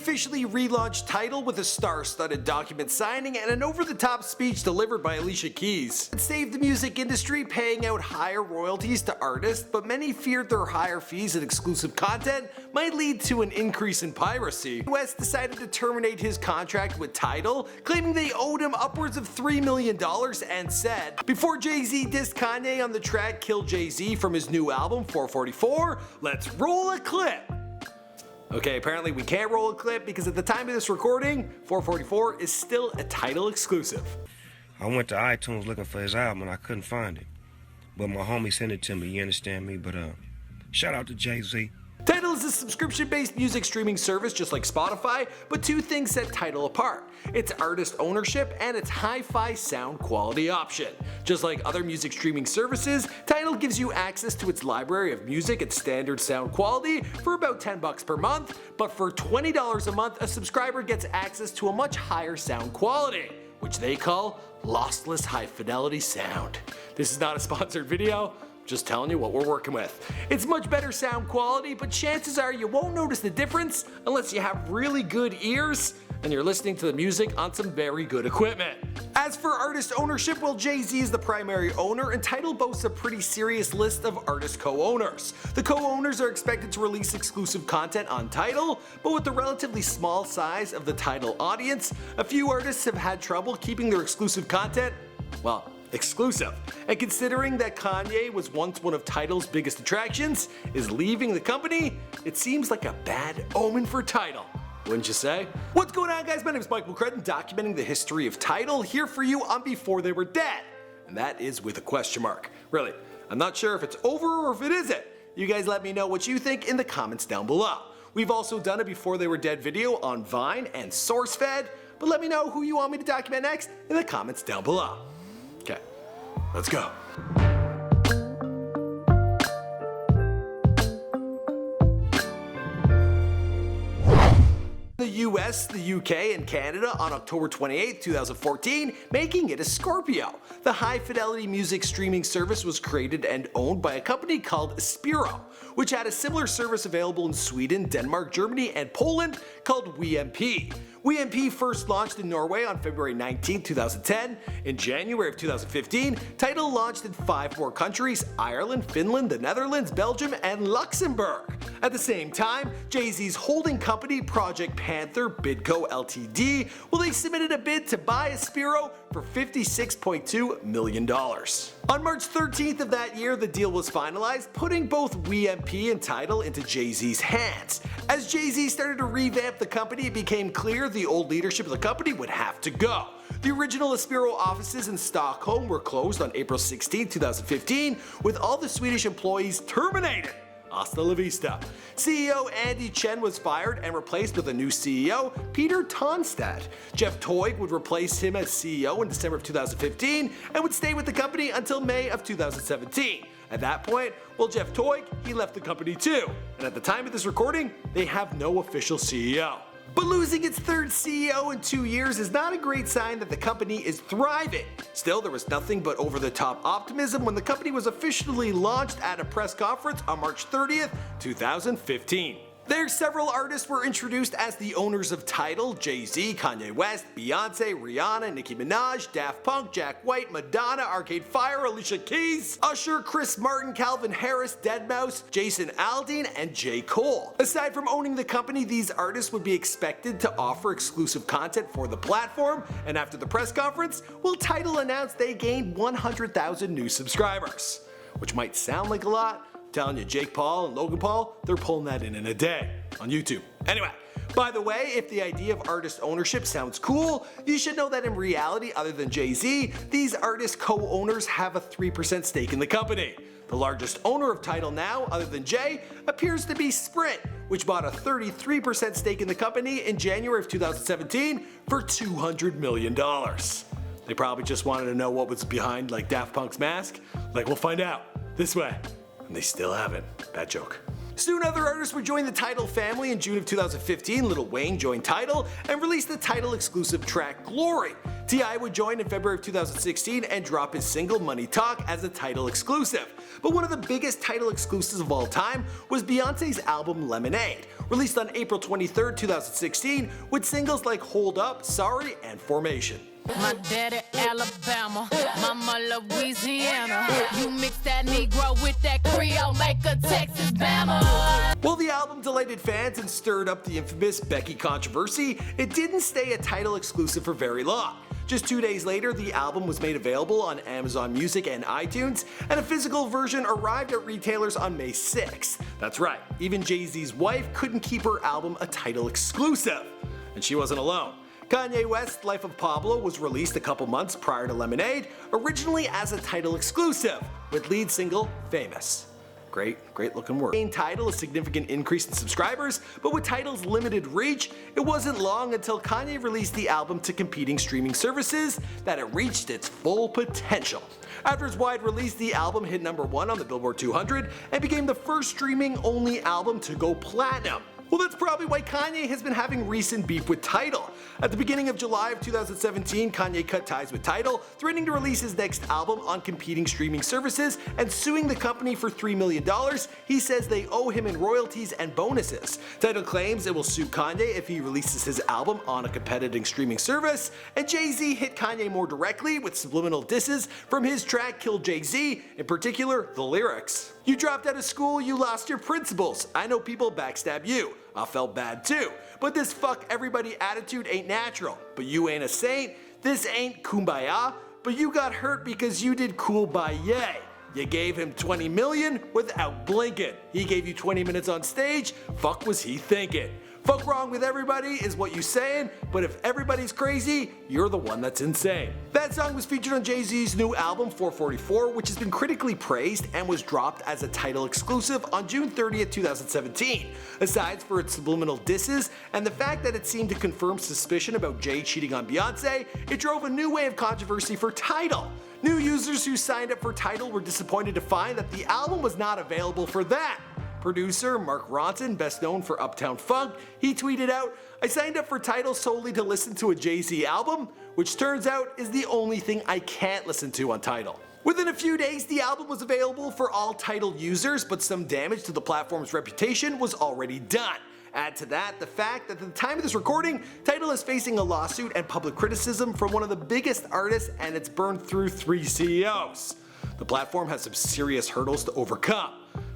Officially relaunched Tidal with a star-studded document signing and an over-the-top speech delivered by Alicia Keys. It saved the music industry, paying out higher royalties to artists, but many feared their higher fees and exclusive content might lead to an increase in piracy. West decided to terminate his contract with Tidal, claiming they owed him upwards of $3 million, and said, before Jay-Z dissed Kanye on the track Kill Jay-Z from his new album 444, let's roll a clip. Okay, apparently we can't roll a clip because at the time of this recording, 444 is still a Tidal exclusive. I went to iTunes looking for his album and I couldn't find it. But my homie sent it to me, you understand me? But shout out to Jay-Z. Tidal is a subscription-based music streaming service just like Spotify, but two things set Tidal apart. Its artist ownership and its HiFi sound quality option. Just like other music streaming services, Tidal gives you access to its library of music at standard sound quality for about $10 per month, but for $20 a month, a subscriber gets access to a much higher sound quality, which they call lossless high-fidelity sound. This is not a sponsored video. Just telling you what we're working with. It's much better sound quality, but chances are you won't notice the difference unless you have really good ears and you're listening to the music on some very good equipment. As for artist ownership, well, Jay-Z is the primary owner and Tidal boasts a pretty serious list of artist co-owners. The co-owners are expected to release exclusive content on Tidal, but with the relatively small size of the Tidal audience, a few artists have had trouble keeping their exclusive content, well, exclusive. And considering that Kanye was once one of Tidal's biggest attractions, is leaving the company, it seems like a bad omen for Tidal. Wouldn't you say? What's going on, guys? My name is Michael McCrudden, documenting the history of Tidal, here for you on Before They Were Dead. And that is with a question mark. Really, I'm not sure if it's over or if it isn't. You guys let me know what you think in the comments down below. We've also done a Before They Were Dead video on Vine and SourceFed, but let me know who you want me to document next in the comments down below. Okay, let's go. The US, the UK, and Canada on October 28, 2014, making it a Scorpio. The high-fidelity music streaming service was created and owned by a company called Spiro, which had a similar service available in Sweden, Denmark, Germany, and Poland called WeMP. WeMP first launched in Norway on February 19, 2010. In January of 2015, Tidal launched in 5 more countries: Ireland, Finland, the Netherlands, Belgium, and Luxembourg. At the same time, Jay-Z's holding company, Project Panther Bidco Ltd, well, they submitted a bid to buy Spiro for $56.2 million. On March 13th of that year, the deal was finalized, putting both WeMP and Tidal into Jay-Z's hands. As Jay-Z started to revamp the company, it became clear the old leadership of the company would have to go. The original Spiro offices in Stockholm were closed on April 16, 2015, with all the Swedish employees terminated. Hasta la vista. CEO Andy Chen was fired and replaced with a new CEO, Peter Tonstad. Jeff Toig would replace him as CEO in December of 2015 and would stay with the company until May of 2017. At that point, well, Jeff Toig, he left the company too. And at the time of this recording, they have no official CEO. But losing its third CEO in 2 years is not a great sign that the company is thriving. Still, there was nothing but over-the-top optimism when the company was officially launched at a press conference on March 30th, 2015. There, several artists were introduced as the owners of Tidal: Jay-Z, Kanye West, Beyonce, Rihanna, Nicki Minaj, Daft Punk, Jack White, Madonna, Arcade Fire, Alicia Keys, Usher, Chris Martin, Calvin Harris, deadmau5, Jason Aldean, and J. Cole. Aside from owning the company, these artists would be expected to offer exclusive content for the platform, and after the press conference, well, Tidal announced they gained 100,000 new subscribers. Which might sound like a lot. Telling you, Jake Paul and Logan Paul, they're pulling that in a day on YouTube. Anyway, by the way, if the idea of artist ownership sounds cool, you should know that in reality, other than Jay-Z, these artist co-owners have a 3% stake in the company. The largest owner of Tidal now, other than Jay, appears to be Sprint, which bought a 33% stake in the company in January of 2017 for $200 million. They probably just wanted to know what was behind like Daft Punk's mask. Like, we'll find out this way. And they still haven't. Bad joke. Soon other artists would join the Tidal family. In June of 2015, Lil Wayne joined Tidal and released the Tidal exclusive track Glory. T.I. would join in February of 2016 and drop his single Money Talk as a Tidal exclusive. But one of the biggest Tidal exclusives of all time was Beyonce's album Lemonade, released on April 23, 2016, with singles like Hold Up, Sorry, and Formation. My daddy Alabama, mama Louisiana. You mix that Negro with that Creole, make a Texas Bama. While the album delighted fans and stirred up the infamous Becky controversy, it didn't stay a Tidal exclusive for very long. Just 2 days later, the album was made available on Amazon Music and iTunes, and a physical version arrived at retailers on May 6th. That's right, even Jay-Z's wife couldn't keep her album a Tidal exclusive. And she wasn't alone. Kanye West's Life of Pablo was released a couple months prior to Lemonade, originally as a Tidal exclusive, with lead single Famous. Great looking work. Gained Tidal a significant increase in subscribers, but with Tidal's limited reach, it wasn't long until Kanye released the album to competing streaming services that it reached its full potential. After its wide release, the album hit #1 on the Billboard 200 and became the first streaming-only album to go platinum. Well, that's probably why Kanye has been having recent beef with Tidal. At the beginning of July of 2017, Kanye cut ties with Tidal, threatening to release his next album on competing streaming services and suing the company for $3 million. He says they owe him in royalties and bonuses. Tidal claims it will sue Kanye if he releases his album on a competing streaming service, and Jay-Z hit Kanye more directly with subliminal disses from his track Kill Jay-Z, in particular the lyrics. You dropped out of school, you lost your principles. I know people backstab you. I felt bad too. But this fuck everybody attitude ain't natural. But you ain't a saint. This ain't kumbaya. But you got hurt because you did cool by yay. You gave him 20 million without blinking. He gave you 20 minutes on stage. Fuck was he thinking? Fuck wrong with everybody is what you saying, but if everybody's crazy, you're the one that's insane. That song was featured on Jay-Z's new album 444, which has been critically praised and was dropped as a Tidal exclusive on June 30th, 2017. Aside for its subliminal disses and the fact that it seemed to confirm suspicion about Jay cheating on Beyonce, it drove a new wave of controversy for Tidal. New users who signed up for Tidal were disappointed to find that the album was not available for that. Producer Mark Ronson, best known for Uptown Funk, he tweeted out, "I signed up for Tidal solely to listen to a Jay-Z album, which turns out is the only thing I can't listen to on Tidal." Within a few days, the album was available for all Tidal users, but some damage to the platform's reputation was already done. Add to that the fact that at the time of this recording, Tidal is facing a lawsuit and public criticism from one of the biggest artists, and it's burned through 3 CEOs. The platform has some serious hurdles to overcome.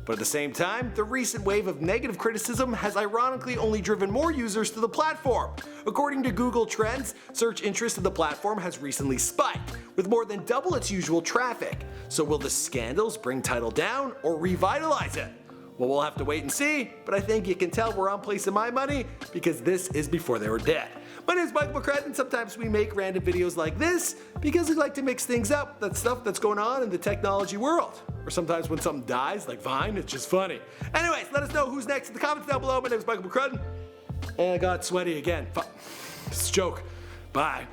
But at the same time, the recent wave of negative criticism has ironically only driven more users to the platform. According to Google Trends, search interest in the platform has recently spiked, with more than double its usual traffic. So will the scandals bring Tidal down or revitalize it? Well, we'll have to wait and see, but I think you can tell where I'm placing my money because this is before they were dead. My name is Michael McCrudden, and sometimes we make random videos like this because we like to mix things up, that stuff that's going on in the technology world. Or sometimes when something dies, like Vine, it's just funny. Anyways, let us know who's next in the comments down below. My name is Michael McCrudden, and I got sweaty again. It's a joke. Bye.